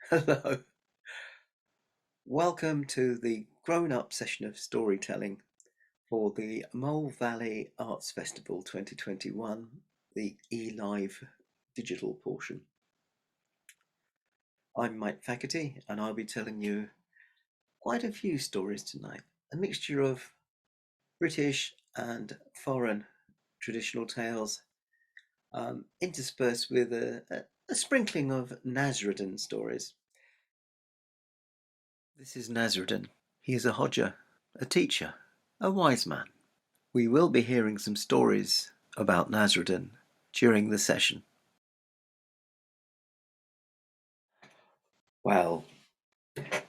Hello. Welcome to the grown-up session of storytelling for the Mole Valley Arts Festival 2021, the eLive digital portion. I'm Mike Faculty and I'll be telling you quite a few stories tonight, a mixture of British and foreign traditional tales, interspersed with a sprinkling of Nasreddin stories. This is Nasreddin. He is a Hodja, a teacher, a wise man. We will be hearing some stories about Nasreddin during the session. Well,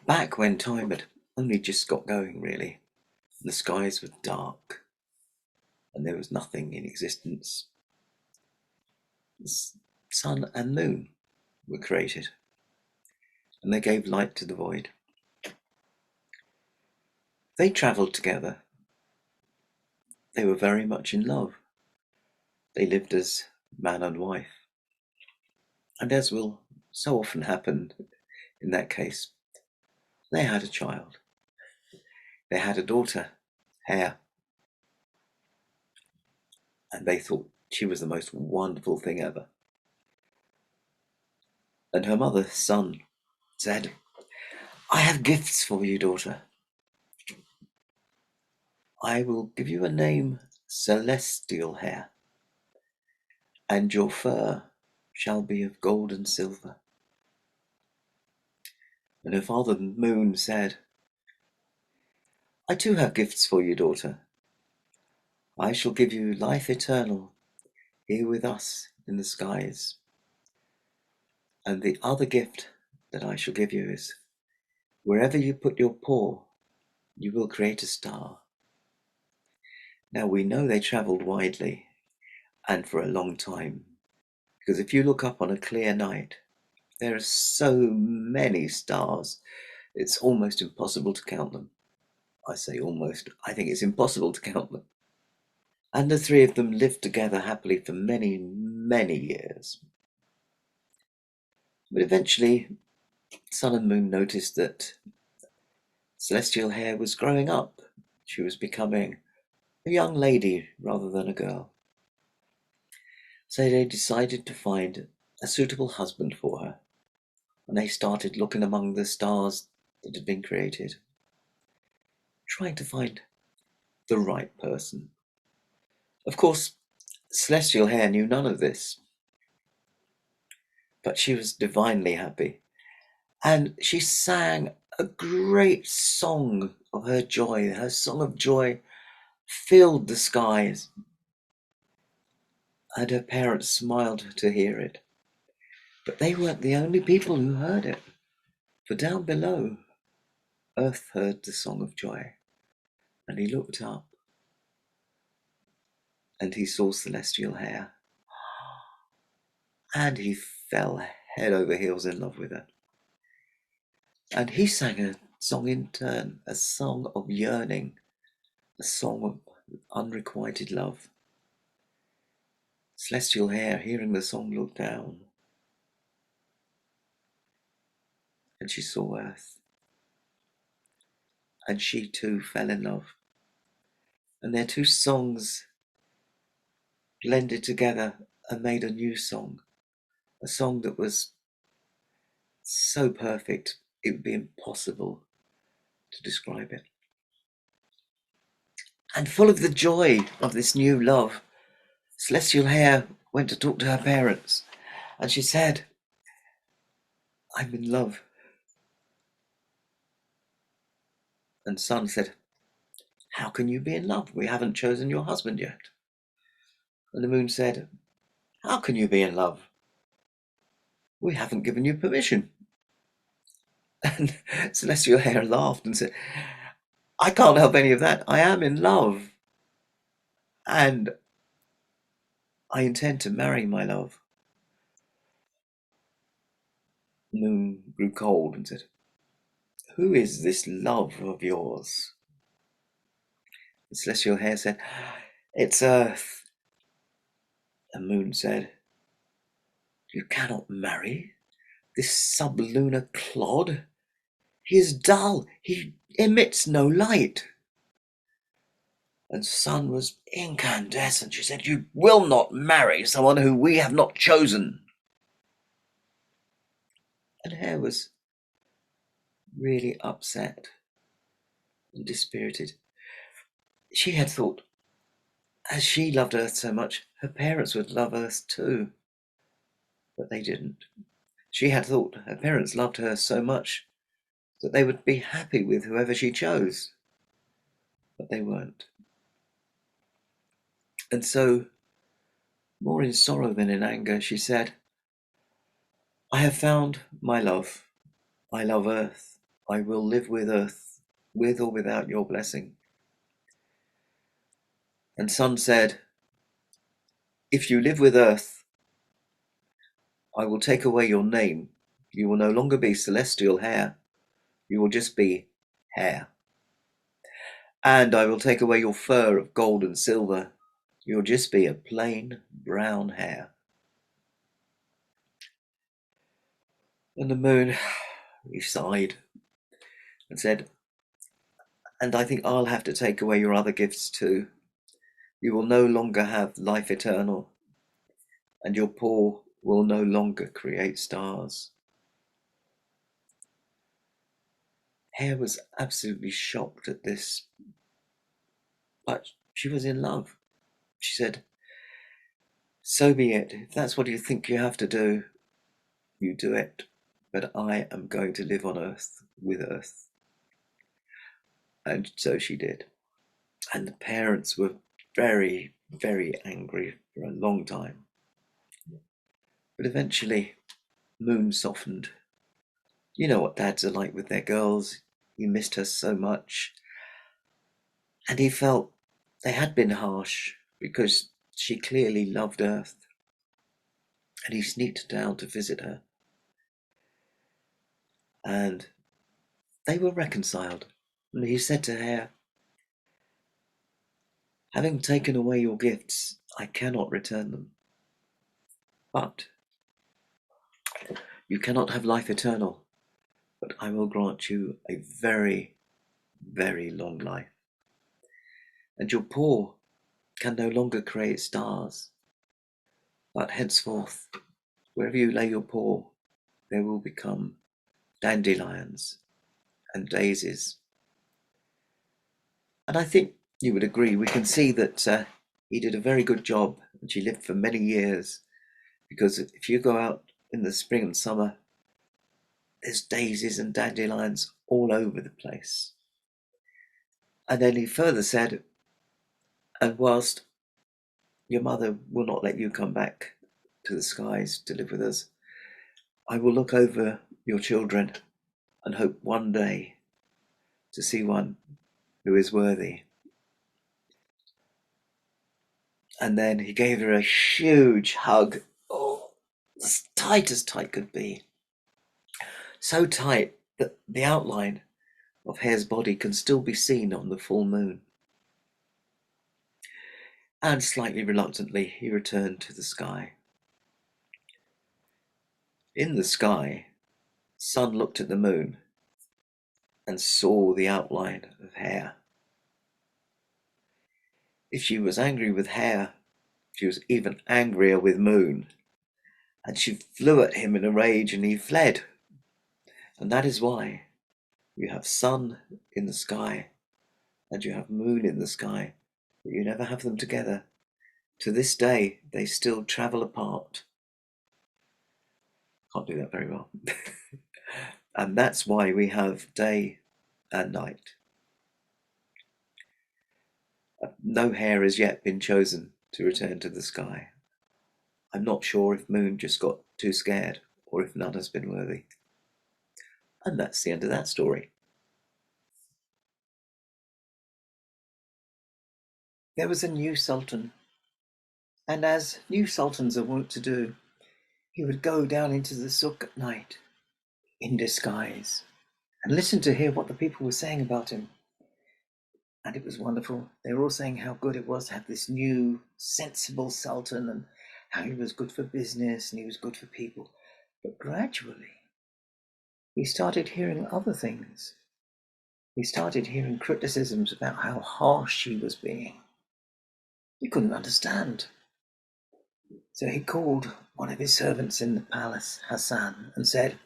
back when time had only just got going, really, the skies were dark and there was nothing in existence. The sun and moon were created and they gave light to the void. They travelled together. They were very much in love. They lived as man and wife. And as will so often happen in that case, they had a child. They had a daughter, Hare, and they thought she was the most wonderful thing ever. And her mother, Sun, said, "I have gifts for you, daughter. I will give you a name, Celestial Hair, and your fur shall be of gold and silver." And her father, Moon, said, "I too have gifts for you, daughter. I shall give you life eternal here with us in the skies. And the other gift that I shall give you is, wherever you put your paw, you will create a star." Now we know they travelled widely and for a long time, because if you look up on a clear night, there are so many stars, it's almost impossible to count them. I say almost, I think it's impossible to count them. And the three of them lived together happily for many, many years. But eventually, Sun and Moon noticed that Celestial Hair was growing up. She was becoming a young lady rather than a girl. So they decided to find a suitable husband for her, and they started looking among the stars that had been created, trying to find the right person. Of course, Celestial Hair knew none of this, but she was divinely happy, and she sang a great song of her joy. Her song of joy filled the skies, and her parents smiled to hear it. But they weren't the only people who heard it, for down below, Earth heard the song of joy, and he looked up, and he saw Celestial Hair, and he fell head over heels in love with her. And he sang a song in turn, a song of yearning, a song of unrequited love. Celestial Hair, hearing the song, looked down, and she saw Earth, and she too fell in love. And their two songs blended together and made a new song, a song that was so perfect it would be impossible to describe it. And full of the joy of this new love, Celestial Hair went to talk to her parents, and she said, "I'm in love." And Sun said, "How can you be in love? We haven't chosen your husband yet." And the Moon said, "How can you be in love? We haven't given you permission." And Celestial Hair laughed and said, "I can't help any of that. I am in love, and I intend to marry my love." The Moon grew cold and said, "Who is this love of yours?" The Celestial Hair said, "It's Earth." The Moon said, "You cannot marry This sublunar clod? He is dull. He emits no light. And Sun was incandescent. She said, "You will not marry someone who we have not chosen." And Hare was really upset and dispirited. She had thought, as she loved Earth so much, her parents would love Earth too. But they didn't. She had thought her parents loved her so much that they would be happy with whoever she chose. But they weren't. And so, more in sorrow than in anger, she said, "I have found my love. I love Earth. I will live with Earth, with or without your blessing." And Sun said, "If you live with Earth, I will take away your name. You will no longer be Celestial Hare. You will just be Hare. And I will take away your fur of gold and silver. You'll just be a plain brown hare." And the moon, he sighed and said, "And I think I'll have to take away your other gifts too. You will no longer have life eternal, and your paw will no longer create stars." Hare was absolutely shocked at this, but she was in love. She said, "So be it. If that's what you think you have to do, you do it. But I am going to live on Earth with Earth." And so she did. And the parents were very, very angry for a long time. But eventually, Moon softened. You know what dads are like with their girls. He missed her so much. And he felt they had been harsh because she clearly loved Earth. And he sneaked down to visit her. And they were reconciled. And he said to Hare, "Having taken away your gifts, I cannot return them. But you cannot have life eternal. But I will grant you a very, very long life. And your paw can no longer create stars. But henceforth, wherever you lay your paw, there will become dandelions and daisies." And I think you would agree, we can see that he did a very good job, and she lived for many years, because if you go out in the spring and summer, there's daisies and dandelions all over the place. And then he further said, "And whilst your mother will not let you come back to the skies to live with us, I will look over your children and hope one day to see one who is worthy." And then he gave her a huge hug, oh, as tight could be. So tight that the outline of Hare's body can still be seen on the full moon. And slightly reluctantly, he returned to the sky. In the sky, Sun looked at the moon and saw the outline of Hare. If she was angry with Hare, she was even angrier with Moon, and she flew at him in a rage, and he fled. And that is why you have sun in the sky and you have moon in the sky, but you never have them together. To this day, they still travel apart. Can't do that very well. And that's why we have day and night. No Hare has yet been chosen to return to the sky. I'm not sure if Moon just got too scared or if none has been worthy. And that's the end of that story. There was a new sultan, and as new sultans are wont to do, he would go down into the souk at night in disguise and listen to hear what the people were saying about him. And it was wonderful. They were all saying how good it was to have this new, sensible sultan and how he was good for business and he was good for people. But gradually, he started hearing other things. He started hearing criticisms about how harsh he was being. He couldn't understand. So he called one of his servants in the palace, Hassan, and said,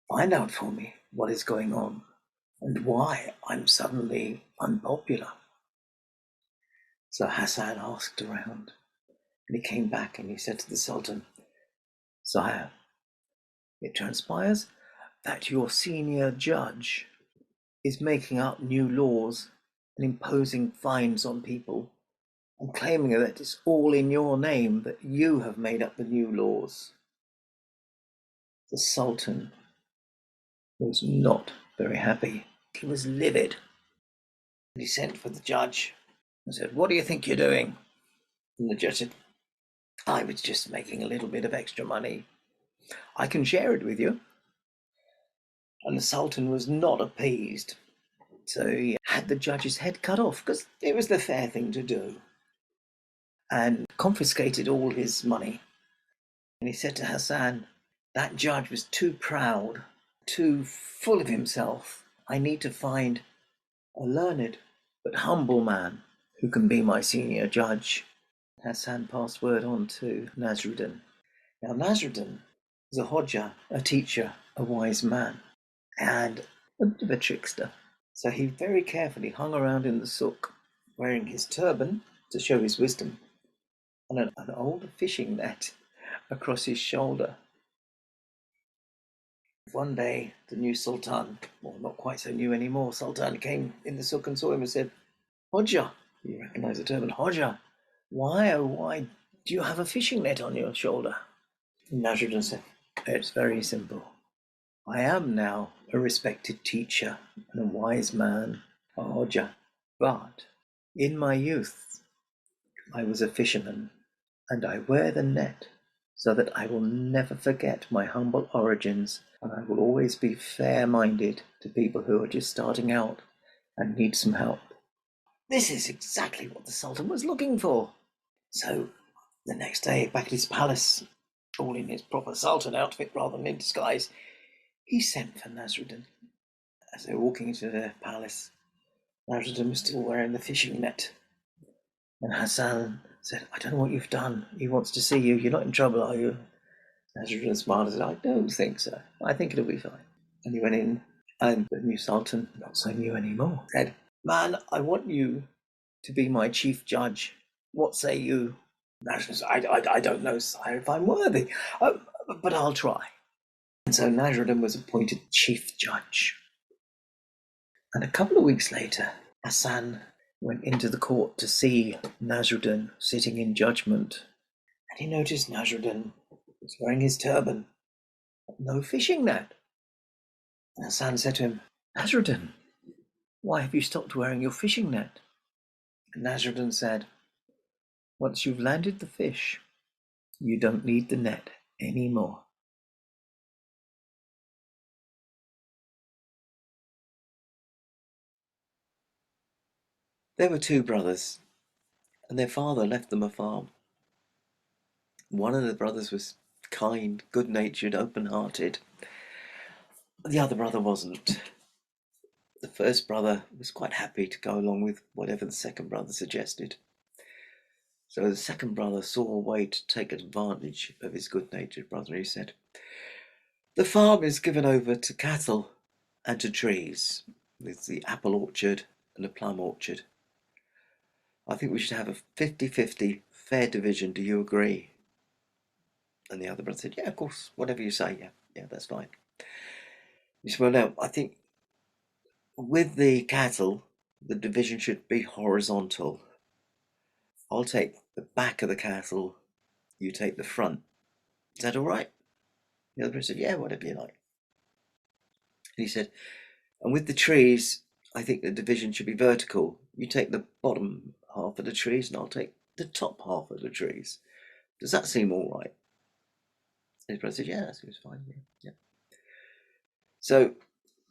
"Find out for me what is going on and why I'm suddenly unpopular." So Hassan asked around, and he came back and he said to the Sultan, "Sire, it transpires that your senior judge is making up new laws and imposing fines on people and claiming that it's all in your name, that you have made up the new laws." The Sultan was not very happy. He was livid. He sent for the judge and said, "What do you think you're doing?" And the judge said, "I was just making a little bit of extra money. I can share it with you." And the Sultan was not appeased. So he had the judge's head cut off because it was the fair thing to do, and confiscated all his money. And he said to Hassan, "That judge was too proud, too full of himself. I need to find a learned but humble man who can be my senior judge." Hassan passed word on to Nasreddin. Now, Nasreddin was a Hodja, a teacher, a wise man, and a bit of a trickster. So he very carefully hung around in the souk, wearing his turban to show his wisdom, and an old fishing net across his shoulder. One day, the new Sultan, well, not quite so new anymore, Sultan came in the souk and saw him and said, "Hodja," you recognize the turban, "Hodja, why, oh why do you have a fishing net on your shoulder?" And Nasreddin said, "It's very simple. I am now a respected teacher and a wise man, a Hodja, but in my youth I was a fisherman, and I wear the net so that I will never forget my humble origins, and I will always be fair-minded to people who are just starting out and need some help." This is exactly what the Sultan was looking for. So the next day, back at his palace, all in his proper Sultan outfit rather than in disguise, he sent for Nasreddin. As they were walking into the palace, Nasreddin was still wearing the fishing net. And Hassan said, "I don't know what you've done. He wants to see you. You're not in trouble, are you?" Nasreddin smiled and said, "I don't think so. I think it'll be fine." And he went in, and the new Sultan, not so new anymore, said, "Man, I want you to be my chief judge. What say you?" Nasreddin said, I don't know, sire, if I'm worthy, but I'll try." And so Nasreddin was appointed chief judge. And a couple of weeks later, Hassan went into the court to see Nasreddin sitting in judgment. And he noticed Nasreddin was wearing his turban, but no fishing net. And Hassan said to him, "Nasreddin, why have you stopped wearing your fishing net?" And Nasreddin said, "Once you've landed the fish, you don't need the net anymore." There were two brothers, and their father left them a farm. One of the brothers was kind, good-natured, open-hearted. The other brother wasn't. The first brother was quite happy to go along with whatever the second brother suggested. So the second brother saw a way to take advantage of his good-natured brother. He said, "The farm is given over to cattle and to trees. There's the apple orchard and the plum orchard. I think we should have a 50-50 fair division. Do you agree?" And the other brother said, "Yeah, of course, whatever you say. Yeah, that's fine." He said, "Well, no, I think with the cattle, the division should be horizontal. I'll take the back of the cattle, you take the front. Is that all right?" The other brother said, "Yeah, whatever you like." And he said, "And with the trees, I think the division should be vertical. You take the bottom half of the trees, and I'll take the top half of the trees. Does that seem all right?" His brother said, "Yeah, that seems fine. Yeah." So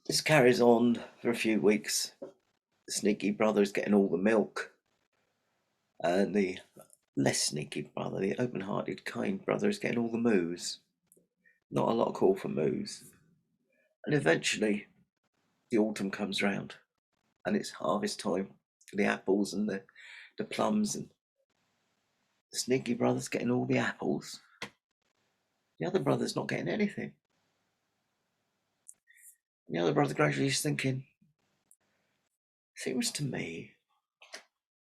this carries on for a few weeks. The sneaky brother is getting all the milk, and the less sneaky brother, the open-hearted, kind brother, is getting all the moos. Not a lot of call for moos. And eventually the autumn comes round and it's harvest time for the apples and the plums, and the sneaky brother's getting all the apples. The other brother's not getting anything. And the other brother gradually is thinking, seems to me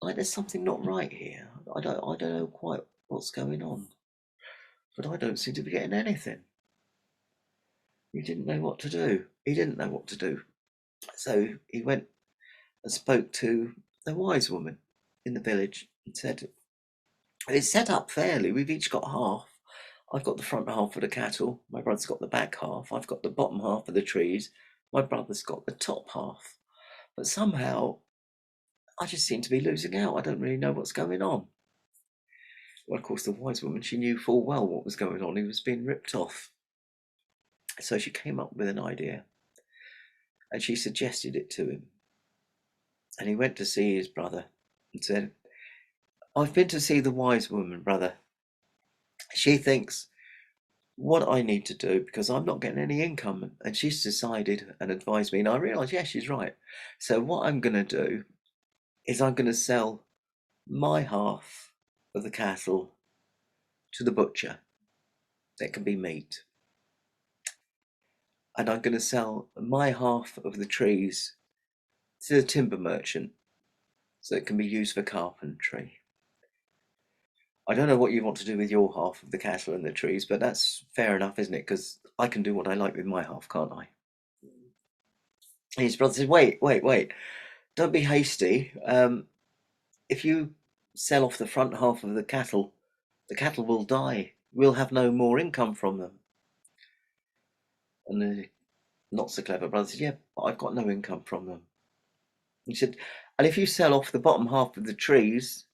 like there's something not right here. I don't know quite what's going on, but I don't seem to be getting anything. He didn't know what to do. He didn't know what to do. So he went and spoke to the wise woman in the village and said, it's set up fairly. We've each got half. I've got the front half of the cattle. My brother's got the back half. I've got the bottom half of the trees. My brother's got the top half. But somehow I just seem to be losing out. I don't really know what's going on. Well, of course, the wise woman, she knew full well what was going on. He was being ripped off. So she came up with an idea and she suggested it to him. And he went to see his brother and said, I've been to see the wise woman, brother. She thinks what I need to do, because I'm not getting any income, and she's decided and advised me, and I realised, yes, she's right. So what I'm going to do is I'm going to sell my half of the cattle to the butcher. That can be meat. And I'm going to sell my half of the trees to the timber merchant, so it can be used for carpentry. I don't know what you want to do with your half of the cattle and the trees, but that's fair enough, isn't it? Because I can do what I like with my half, can't I? And his brother said, wait. Don't be hasty. If you sell off the front half of the cattle will die. We'll have no more income from them. And the not so clever brother said, yeah, but I've got no income from them. He said, and if you sell off the bottom half of the trees,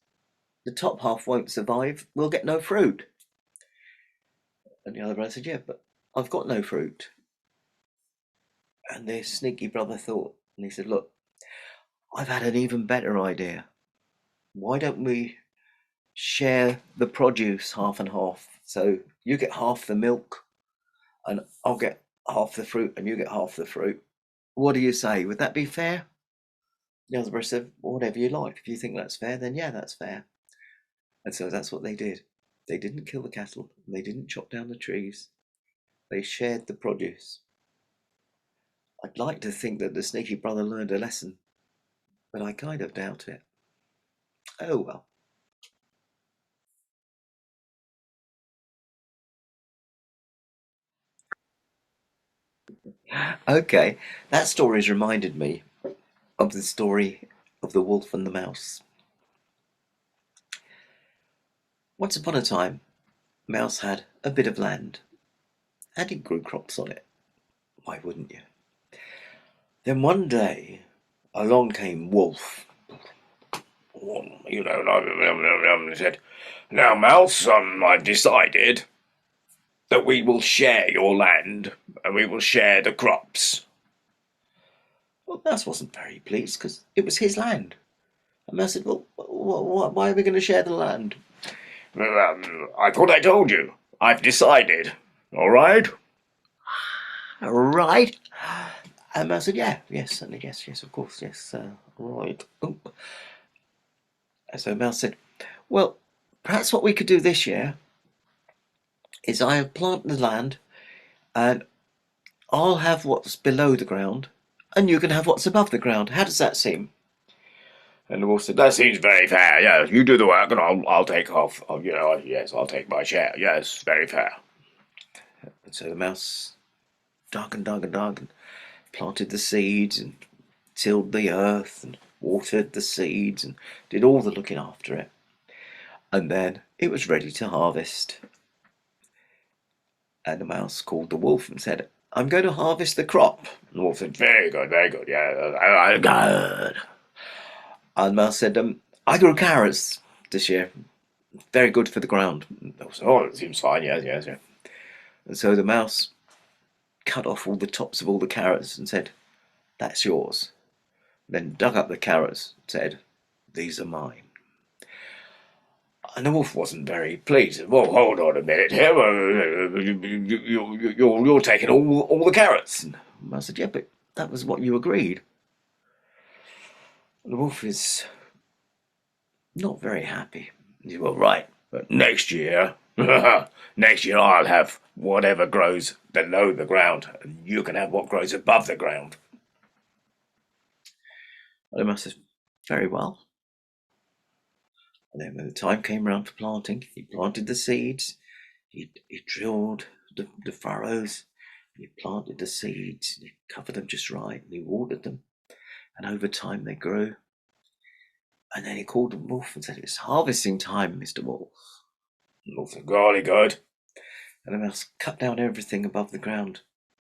the top half won't survive. We'll get no fruit. And the other brother said, yeah, but I've got no fruit. And the sneaky brother thought, and he said, look, I've had an even better idea. Why don't we share the produce half and half? So you get half the milk and I'll get half the fruit and you get half the fruit. What do you say? Would that be fair? The other brother said, well, whatever you like. If you think that's fair, then yeah, that's fair. And so that's what they did. They didn't kill the cattle. They didn't chop down the trees. They shared the produce. I'd like to think that the sneaky brother learned a lesson, but I kind of doubt it. Oh well. Okay, that story's reminded me of the story of the wolf and the mouse. Once upon a time, Mouse had a bit of land, and he grew crops on it. Why wouldn't you? Then one day, along came Wolf. Said, now, Mouse, I've decided that we will share your land and we will share the crops. Well, Mouse wasn't very pleased because it was his land. And Mouse said, well, why are we going to share the land? I thought I told you. I've decided. All right? Right. And Mouse said, yeah, yes, certainly, yes, of course, yes, right. Oh. So Mouse said, well, perhaps what we could do this year is I'll plant the land and I'll have what's below the ground and you can have what's above the ground. How does that seem? And the wolf said, that seems very fair. Yes, you do the work and I'll take off. Yes, I'll take my share. Yes, very fair. And so the mouse dug and planted the seeds and tilled the earth and watered the seeds and did all the looking after it. And then it was ready to harvest. And the mouse called the wolf and said, I'm going to harvest the crop. And the wolf said, very good, yeah, good. And the mouse said, I grew carrots this year. Very good for the ground. Oh, it seems fine, yes. And so the mouse cut off all the tops of all the carrots and said, that's yours. Then dug up the carrots and said, these are mine. And the wolf wasn't very pleased. Well, hold on a minute here. You're taking all the carrots. I said, yeah, but that was what you agreed. The wolf is not very happy. He said, well, right, but next year, next year I'll have whatever grows below the ground, and you can have what grows above the ground. And the mouse says, very well. And then when the time came round for planting, he planted the seeds, he drilled the furrows, he planted the seeds, he covered them just right, and he watered them. And over time they grew. And then he called the wolf and said, it's harvesting time, Mr. Wolf. The wolf said, golly good. And the mouse cut down everything above the ground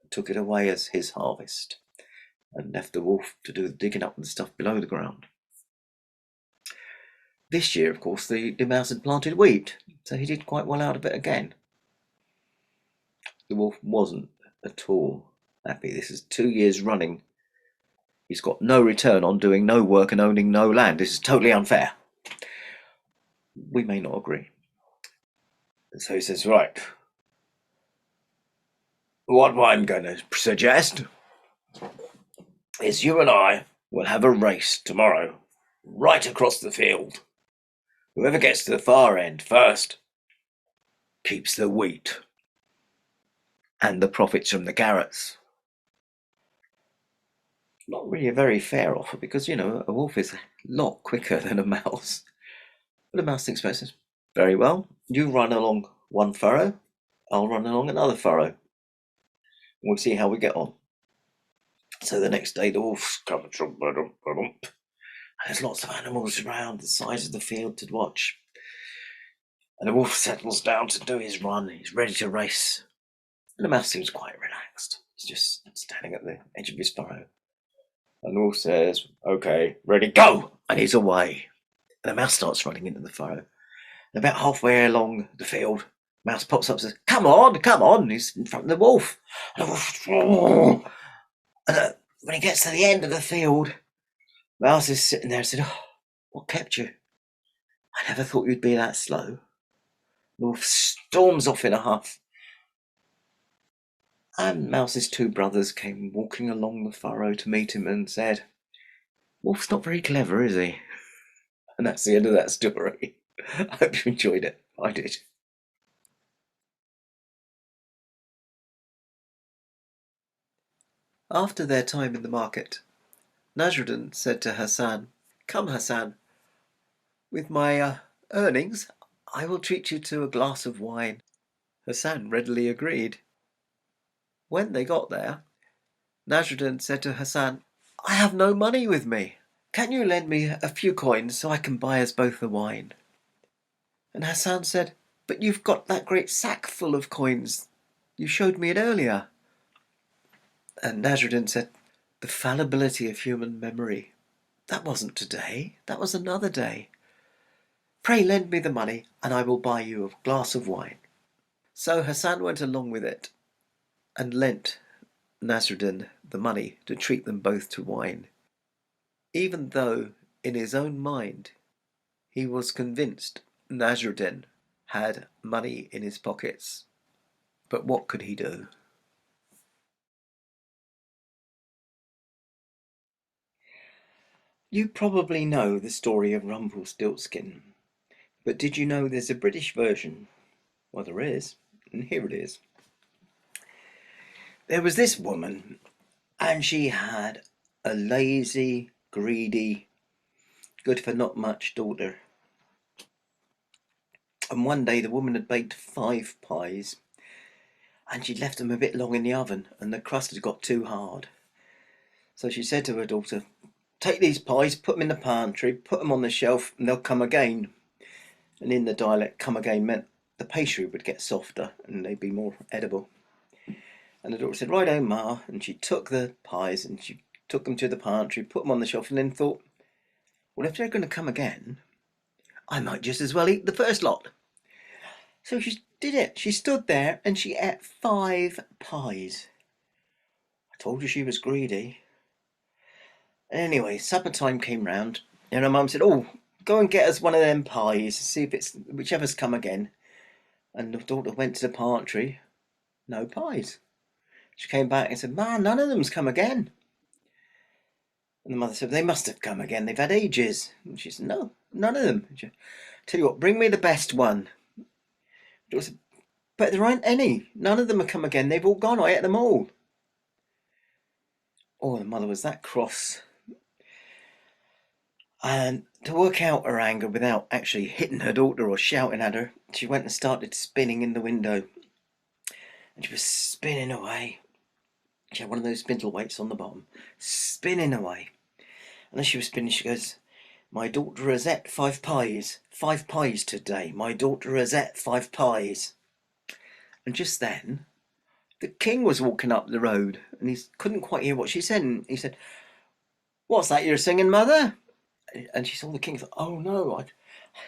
and took it away as his harvest, and left the wolf to do the digging up and stuff below the ground. This year, of course, the mouse had planted wheat, so he did quite well out of it again. The wolf wasn't at all happy. This is 2 years running. He's got no return on doing no work and owning no land. This is totally unfair. We may not agree. And so he says, right, what I'm going to suggest is you and I will have a race tomorrow, right across the field. Whoever gets to the far end first keeps the wheat and the profits from the carrots. Not really a very fair offer because, a wolf is a lot quicker than a mouse. But the mouse thinks about it. Very well, you run along one furrow, I'll run along another furrow. We'll see how we get on. So the next day the wolf's coming. There's lots of animals around the sides of the field to watch. And the wolf settles down to do his run. He's ready to race. And the mouse seems quite relaxed. He's just standing at the edge of his furrow. And the wolf says, okay, ready, go! And he's away. And the mouse starts running into the furrow. And about halfway along the field, the mouse pops up and says, come on, come on. He's in front of the wolf. And the wolf, and when he gets to the end of the field, the mouse is sitting there and said, oh, what kept you? I never thought you'd be that slow. The wolf storms off in a huff. And Mouse's two brothers came walking along the furrow to meet him and said, Wolf's not very clever, is he? And that's the end of that story. I hope you enjoyed it. I did. After their time in the market, Nasreddin said to Hassan, come, Hassan, with my earnings, I will treat you to a glass of wine. Hassan readily agreed. When they got there, Nasreddin said to Hassan, I have no money with me. Can you lend me a few coins so I can buy us both the wine? And Hassan said, but you've got that great sack full of coins. You showed me it earlier. And Nasreddin said, the fallibility of human memory. That wasn't today. That was another day. Pray lend me the money and I will buy you a glass of wine. So Hassan went along with it and lent Nasreddin the money to treat them both to wine, even though in his own mind he was convinced Nasreddin had money in his pockets. But what could he do? You probably know the story of Rumpelstiltskin, but did you know there's a British version? Well, there is, and here it is. There was this woman, and she had a lazy, greedy, good for not much daughter. And one day the woman had baked 5 pies, and she'd left them a bit long in the oven, and the crust had got too hard. So she said to her daughter, take these pies, put them in the pantry, put them on the shelf, and they'll come again. And in the dialect, come again meant the pastry would get softer and they'd be more edible. And the daughter said, righto, Ma. And she took the pies and she took them to the pantry, put them on the shelf, and then thought, well, if they're going to come again, I might just as well eat the first lot. So she did it. She stood there and she ate 5 pies. I told you she was greedy. Anyway, supper time came round, and her mum said, oh, go and get us one of them pies, see if it's whichever's come again. And the daughter went to the pantry, no pies. She came back and said, "Ma, none of them's come again." And the mother said, "They must have come again. They've had ages." And she said, "No, none of them." She said, "Tell you what, bring me the best one." It was, "But there aren't any. None of them have come again. They've all gone. I ate them all." Oh, the mother was that cross. And to work out her anger without actually hitting her daughter or shouting at her, she went and started spinning in the window. And she was spinning away. She had one of those spindle weights on the bottom, spinning away. And as she was spinning, she goes, "My daughter has ate 5 pies. 5 pies today. My daughter has ate 5 pies." And just then, the king was walking up the road, and he couldn't quite hear what she said. And he said, "What's that you're singing, mother?" And she saw the king. Thought, "Oh no,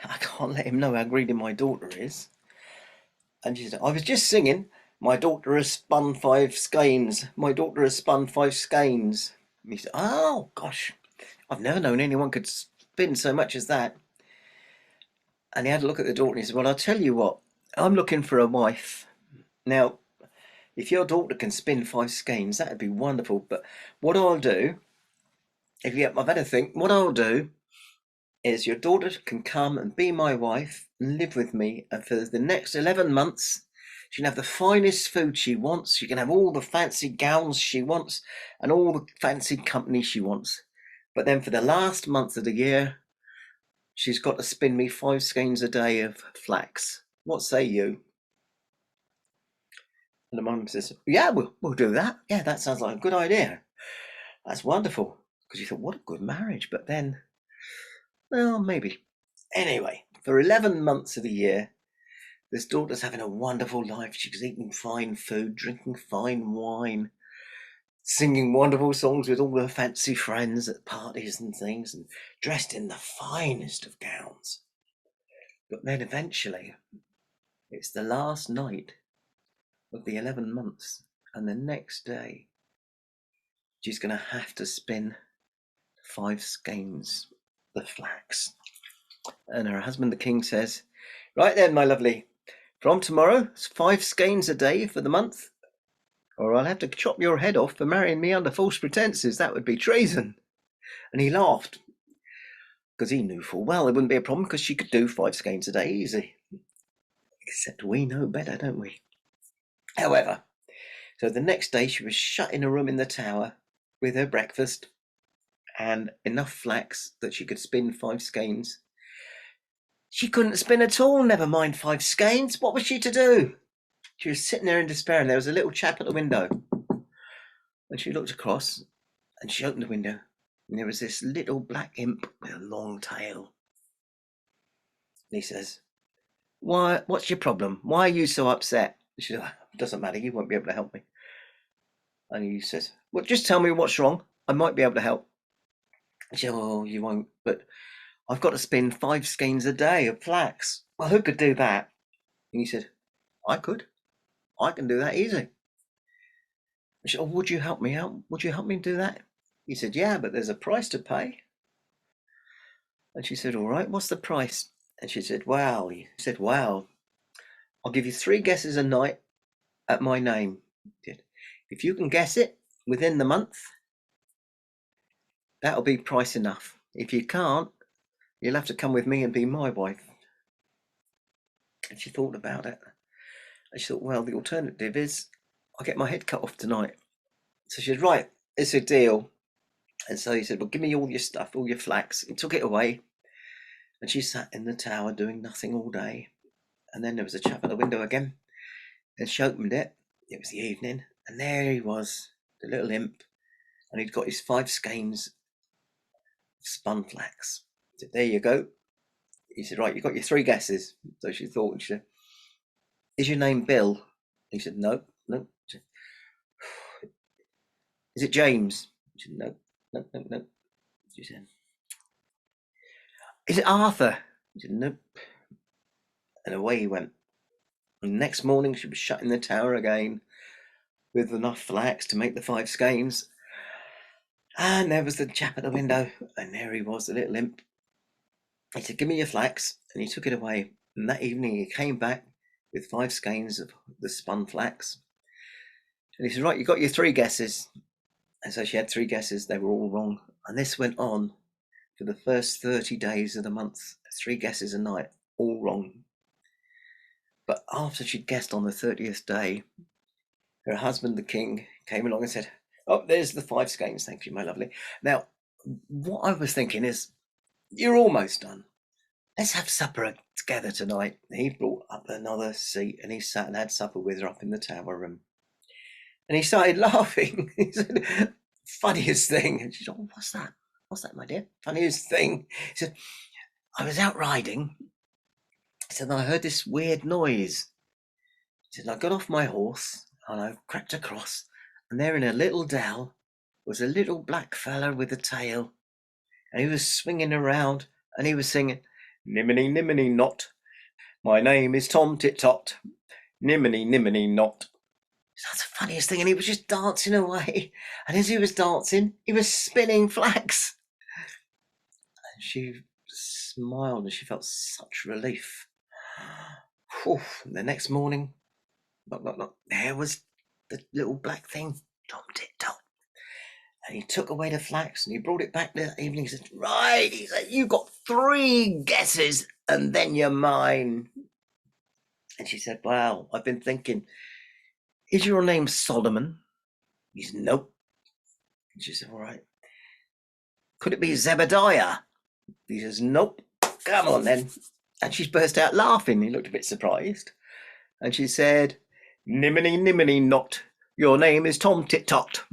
I can't let him know how greedy my daughter is." And she said, "I was just singing. My daughter has spun 5 skeins. My daughter has spun 5 skeins." And he said, "Oh gosh, I've never known anyone could spin so much as that." And he had a look at the daughter and he said, "Well, I'll tell you what, I'm looking for a wife. Now, if your daughter can spin 5 skeins, that'd be wonderful. But what I'll do, I've had a think, what I'll do is your daughter can come and be my wife and live with me. And for the next 11 months, she can have the finest food she wants. She can have all the fancy gowns she wants and all the fancy company she wants. But then for the last month of the year, she's got to spin me 5 skeins a day of flax. What say you?" And the mum says, "Yeah, we'll do that. Yeah, that sounds like a good idea. That's wonderful." Because you thought, what a good marriage. But then, well, maybe. Anyway, for 11 months of the year, this daughter's having a wonderful life. She's eating fine food, drinking fine wine, singing wonderful songs with all her fancy friends at parties and things, and dressed in the finest of gowns. But then eventually, it's the last night of the 11 months, and the next day, she's going to have to spin 5 skeins of flax. And her husband, the king, says, "Right then, my lovely, from tomorrow, it's 5 skeins a day for the month, or I'll have to chop your head off for marrying me under false pretenses. That would be treason." And he laughed, because he knew full well it wouldn't be a problem, because she could do 5 skeins a day easy. Except we know better, don't we? However, so the next day she was shut in a room in the tower with her breakfast and enough flax that she could spin 5 skeins. She couldn't spin at all, never mind 5 skeins. What was she to do? She was sitting there in despair, and there was a little chap at the window. And she looked across, and she opened the window, and there was this little black imp with a long tail. And he says, What's your problem? Why are you so upset?" She said, "It doesn't matter, you won't be able to help me." And he says, "Well, just tell me what's wrong. I might be able to help." She said, "Oh, you won't, but I've got to spin 5 skeins a day of flax." "Well, who could do that?" And he said, "I could. I can do that easy." And she said, "Oh, would you help me out? Would you help me do that?" He said, "Yeah, but there's a price to pay." And she said, "All right, what's the price?" And she said, "Well," he said, "Well, I'll give you 3 guesses a night at my name. If you can guess it within the month, that'll be price enough. If you can't, you'll have to come with me and be my wife." And she thought about it. And she thought, well, the alternative is I'll get my head cut off tonight. So she said, "Right, it's a deal." And so he said, "Well, give me all your stuff, all your flax." He took it away. And she sat in the tower doing nothing all day. And then there was a chap at the window again. And she opened it. It was the evening. And there he was, the little imp. And he'd got his 5 skeins of spun flax. He said, "There you go." He said, "Right, you've got your 3 guesses." So she thought, and she said, "Is your name Bill?" He said, "No, no." She said, "Is it James?" She said, "No, no, no, no." She said, "Is it Arthur?" He said, "Nope." And away he went. And the next morning she was shut in the tower again with enough flax to make the 5 skeins. And there was the chap at the window, and there he was, the little imp. He said, "Give me your flax." And he took it away. And that evening he came back with 5 skeins of the spun flax. And he said, right, you got your 3 guesses. And so she had 3 guesses. They were all wrong. And this went on for the first 30 days of the month. 3 guesses a night, all wrong. But after she'd guessed on the 30th day, her husband, the king, came along and said, oh, there's the 5 skeins. Thank you, my lovely. Now, what I was thinking is, you're almost done. Let's have supper together tonight. He brought up another seat and he sat and had supper with her up in the tower room. And he started laughing. He said, funniest thing. And she said, oh, what's that? What's that, my dear? Funniest thing. He said, I was out riding. He said, and I heard this weird noise. He said, I got off my horse and I crept across, and there in a little dell was a little black fella with a tail, and he was swinging around and he was singing, Nimini, nimini, not. My name is Tom Tit-Tot. Nimini, nimini, not. That's the funniest thing. And he was just dancing away. And as he was dancing, he was spinning flax. And she smiled and she felt such relief. Whew. The next morning, there was the little black thing, Tom Tit-Tot. And he took away the flax and he brought it back that evening. He said, right, he said, you got 3 guesses and then you're mine. And she said, well, I've been thinking, is your name Solomon? He said, nope. And she said, all right. Could it be Zebediah? He says, nope. Come on then. And she burst out laughing. He looked a bit surprised. And she said, nimini, nimini, not. Your name is Tom Tit-Tot.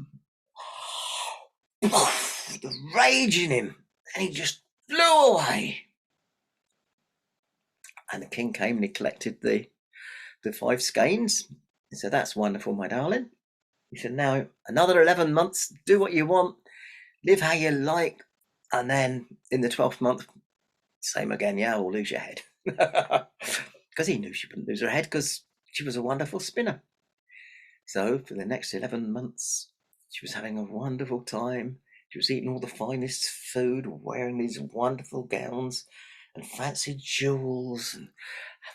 The rage in him. And he just flew away. And the king came and he collected the 5 skeins. He said, that's wonderful, my darling. He said, now, another 11 months, do what you want, live how you like, and then in the 12th month, same again, yeah, or lose your head. Because he knew she wouldn't lose her head because she was a wonderful spinner. So for the next 11 months, she was having a wonderful time. She was eating all the finest food, wearing these wonderful gowns and fancy jewels and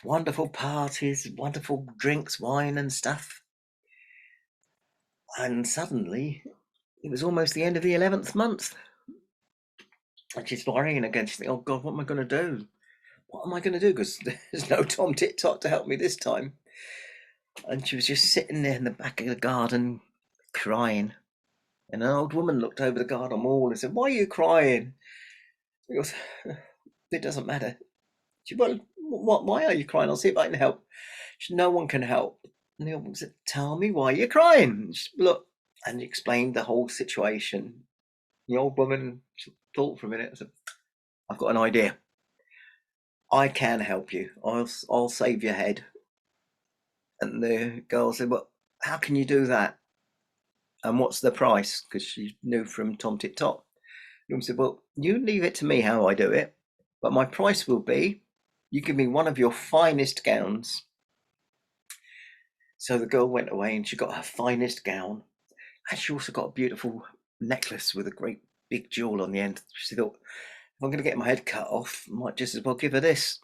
wonderful parties, wonderful drinks, wine and stuff. And suddenly, it was almost the end of the 11th month. And she's worrying again. She's thinking, oh God, what am I going to do? What am I going to do? Because there's no Tom Tit-Tot to help me this time. And she was just sitting there in the back of the garden, crying. And an old woman looked over the garden wall and said, why are you crying? He goes, it doesn't matter. She said, well, why are you crying? I'll see if I can help. She said, no one can help. And the old woman said, tell me why you're crying. And she said, look, and explained the whole situation. The old woman thought for a minute and said, I've got an idea. I can help you. I'll save your head. And the girl said, well, how can you do that? And what's the price? Because she knew from Tom Tit-Tot. The woman said, well, you leave it to me how I do it, but my price will be, you give me one of your finest gowns. So the girl went away and she got her finest gown. And she also got a beautiful necklace with a great big jewel on the end. She thought, if I'm going to get my head cut off, I might just as well give her this.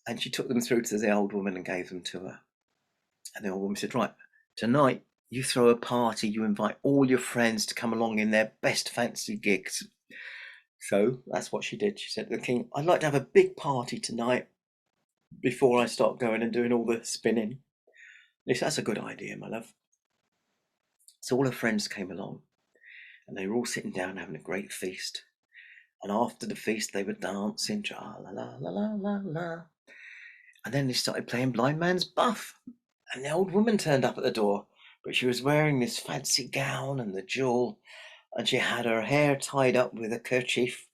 And she took them through to the old woman and gave them to her. And the old woman said, right, tonight you throw a party, you invite all your friends to come along in their best fancy gigs. So that's what she did. She said to the king, I'd like to have a big party tonight before I start going and doing all the spinning. He said, that's a good idea, my love. So all her friends came along and they were all sitting down having a great feast. And after the feast, they were dancing, tra la la la la la la. And then they started playing Blind Man's Buff. And the old woman turned up at the door, but she was wearing this fancy gown and the jewel, and she had her hair tied up with a kerchief,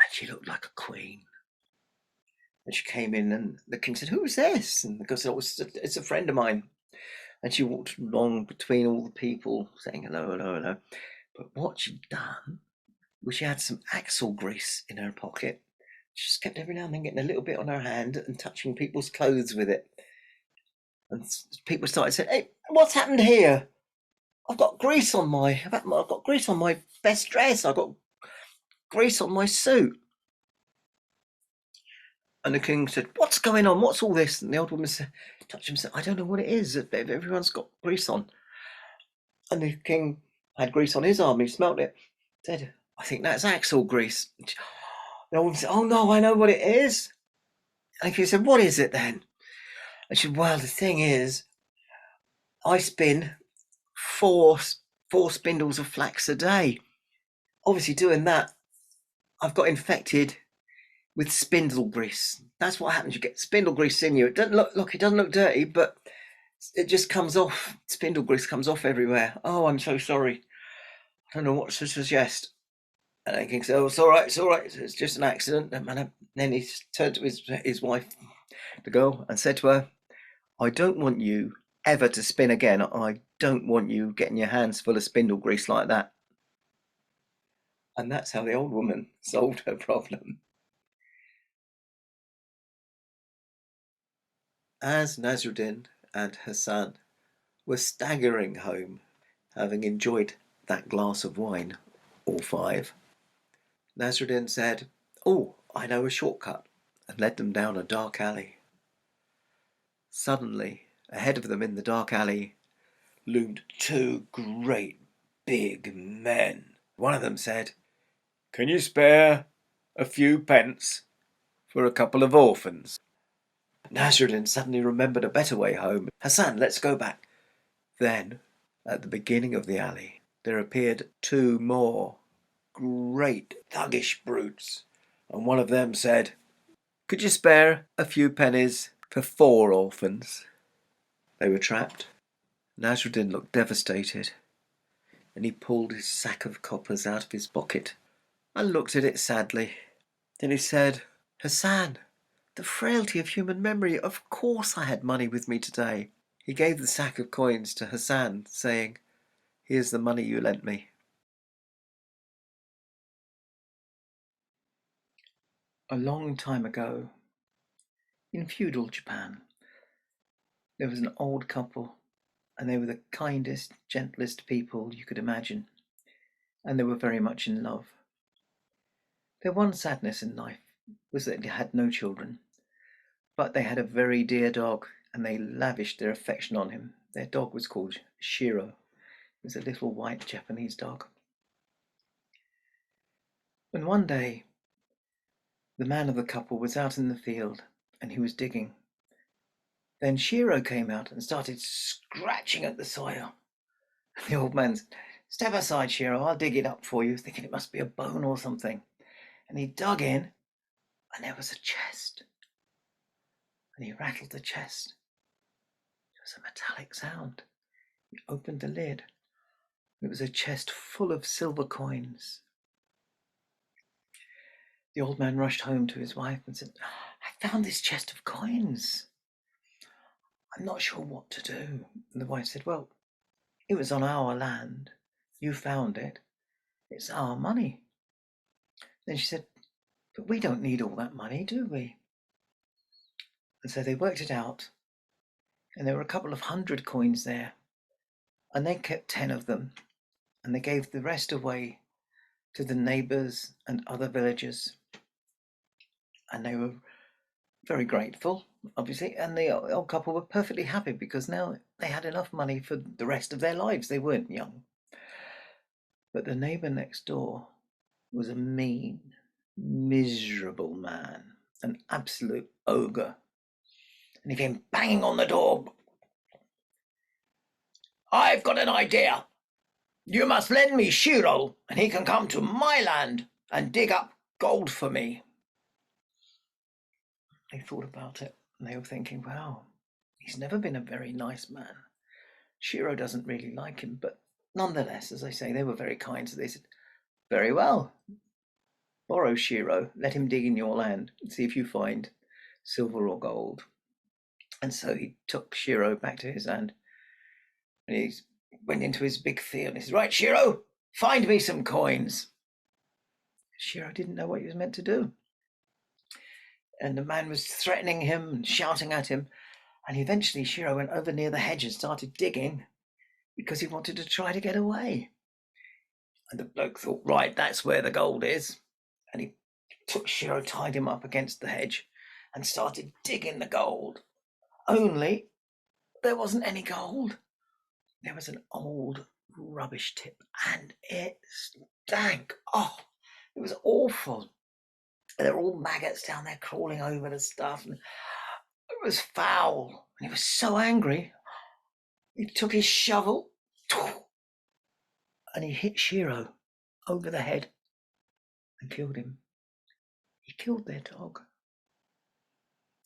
and she looked like a queen. And she came in, and the king said, who's this? And the girl said, oh, it's a friend of mine. And she walked along between all the people, saying hello, hello, hello. But what she'd done was she had some axle grease in her pocket. She just kept every now and then getting a little bit on her hand and touching people's clothes with it. And people started saying, hey, what's happened here? I've got grease on my best dress. I've got grease on my suit. And the king said, what's going on? What's all this? And the old woman said, touched him and said, I don't know what it is. Everyone's got grease on. And the king had grease on his arm. He smelt it. Said, "I think that's axle grease." The old woman said, "Oh no, I know what it is." And he said, "What is it then?" And she said, "Well, the thing is, I spin four spindles of flax a day. Obviously, doing that, I've got infected with spindle grease. That's what happens. You get spindle grease in you. It doesn't look. It doesn't look dirty, but it just comes off. Spindle grease comes off everywhere. Oh, I'm so sorry. I don't know what to suggest." And the king said, "Oh, it's all right. It's all right. It's just an accident." And then he turned to his wife, the girl, and said to her, "I don't want you ever to spin again. I don't want you getting your hands full of spindle grease like that." And that's how the old woman solved her problem. As Nasreddin and Hassan were staggering home, having enjoyed that glass of wine, all five, Nasreddin said, "Oh, I know a shortcut," and led them down a dark alley. Suddenly, ahead of them in the dark alley, loomed two great big men. One of them said, "Can you spare a few pence for a couple of orphans?" Nasreddin suddenly remembered a better way home. "Hassan, let's go back." Then, at the beginning of the alley, there appeared two more great thuggish brutes, and one of them said, "Could you spare a few pennies for 4 orphans?" They were trapped. Nasreddin looked devastated, and he pulled his sack of coppers out of his pocket and looked at it sadly. Then he said, "Hassan, the frailty of human memory, of course I had money with me today." He gave the sack of coins to Hassan, saying, "Here's the money you lent me." A long time ago, in feudal Japan, there was an old couple, and they were the kindest, gentlest people you could imagine, and they were very much in love. Their one sadness in life was that they had no children, but they had a very dear dog, and they lavished their affection on him. Their dog was called Shiro. It was a little white Japanese dog. And one day, the man of the couple was out in the field, and he was digging. Then Shiro came out and started scratching at the soil. The old man said, "Step aside, Shiro, I'll dig it up for you," thinking it must be a bone or something. And he dug in, and there was a chest. And he rattled the chest. There was a metallic sound. He opened the lid. It was a chest full of silver coins. The old man rushed home to his wife and said, "I found this chest of coins. I'm not sure what to do." And the wife said, "Well, it was on our land. You found it. It's our money." Then she said, "But we don't need all that money, do we?" And so they worked it out, and there were a couple of 100 coins there, and they kept 10 of them, and they gave the rest away to the neighbors and other villagers. And they were very grateful, obviously, and the old couple were perfectly happy because now they had enough money for the rest of their lives. They weren't young. But the neighbor next door was a mean, miserable man, an absolute ogre. And he came banging on the door. "I've got an idea. You must lend me Shiro, and he can come to my land and dig up gold for me." They thought about it, and they were thinking, "Wow, he's never been a very nice man. Shiro doesn't really like him," but nonetheless, as I say, they were very kind. So they said, "Very well, borrow Shiro, let him dig in your land, and see if you find silver or gold." And so he took Shiro back to his land, and he went into his big field. And he said, "Right, Shiro, find me some coins." Shiro didn't know what he was meant to do. And the man was threatening him and shouting at him. And eventually Shiro went over near the hedge and started digging because he wanted to try to get away. And the bloke thought, right, that's where the gold is. And he took Shiro, tied him up against the hedge, and started digging the gold. Only there wasn't any gold. There was an old, rubbish tip, and it stank. Oh, it was awful. There were all maggots down there crawling over the stuff, and it was foul. And he was so angry. He took his shovel and he hit Shiro over the head and killed him. He killed their dog.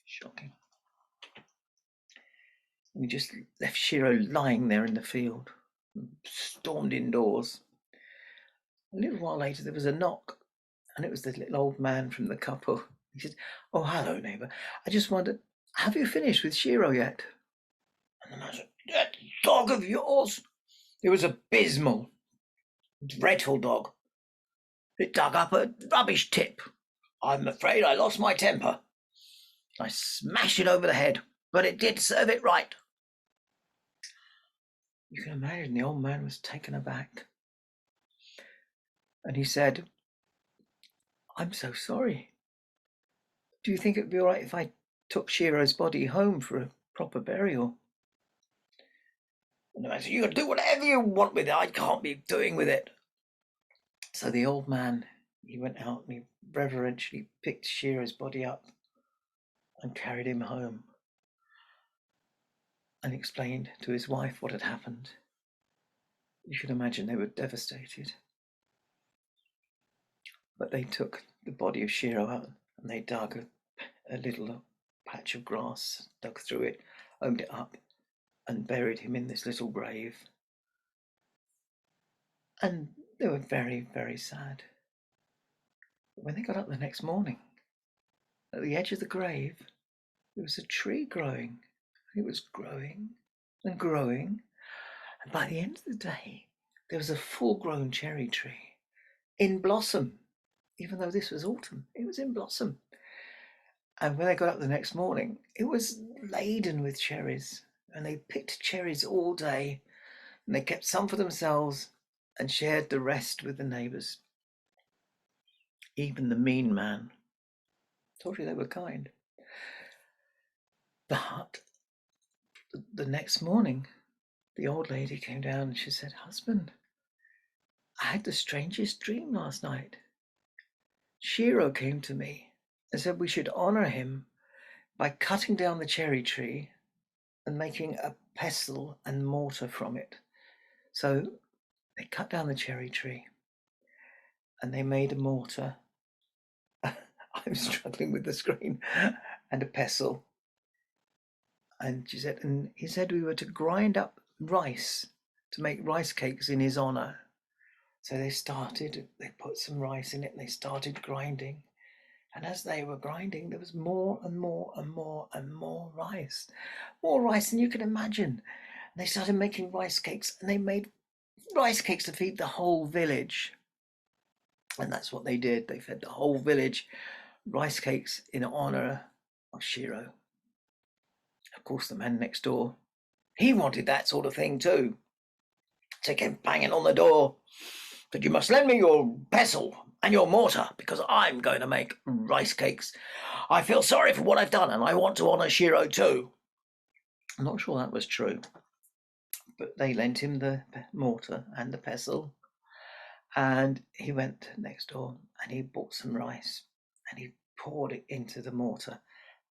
Shocking. And he just left Shiro lying there in the field, stormed indoors. A little while later, there was a knock, and it was the little old man from the couple. He said, "Oh, hello, neighbour. I just wondered, have you finished with Shiro yet?" And the man said, "That dog of yours, it was abysmal. Dreadful dog. It dug up a rubbish tip. I'm afraid I lost my temper. I smashed it over the head, but it did serve it right." You can imagine the old man was taken aback. And he said, "I'm so sorry. Do you think it'd be all right if I took Shiro's body home for a proper burial?" And the man said, "You can do whatever you want with it. I can't be doing with it." So the old man, he went out and he reverentially picked Shiro's body up and carried him home and explained to his wife what had happened. You can imagine they were devastated. But they took the body of Shiro out and they dug a little patch of grass, dug through it, opened it up, and buried him in this little grave. And they were very, very sad. But when they got up the next morning, at the edge of the grave, there was a tree growing. It was growing and growing. And by the end of the day, there was a full-grown cherry tree in blossom. Even though this was autumn, it was in blossom. And when they got up the next morning, it was laden with cherries. And they picked cherries all day. And they kept some for themselves and shared the rest with the neighbours. Even the mean man. Told you they were kind. But the next morning, the old lady came down and she said, "Husband, I had the strangest dream last night. Shiro came to me and said we should honour him by cutting down the cherry tree and making a pestle and mortar from it." So they cut down the cherry tree and they made a mortar. I'm struggling with the screen. And a pestle. And she said, and he said we were to grind up rice to make rice cakes in his honour. So they put some rice in it and they started grinding. And as they were grinding, there was more and more and more and more rice. More rice than you can imagine. And they started making rice cakes, and they made rice cakes to feed the whole village. And that's what they did. They fed the whole village rice cakes in honour of Shiro. Of course, the man next door, he wanted that sort of thing too. So he came banging on the door. Said, "You must lend me your pestle and your mortar because I'm going to make rice cakes. I feel sorry for what I've done and I want to honour Shiro too." I'm not sure that was true, but they lent him the mortar and the pestle, and he went next door and he bought some rice and he poured it into the mortar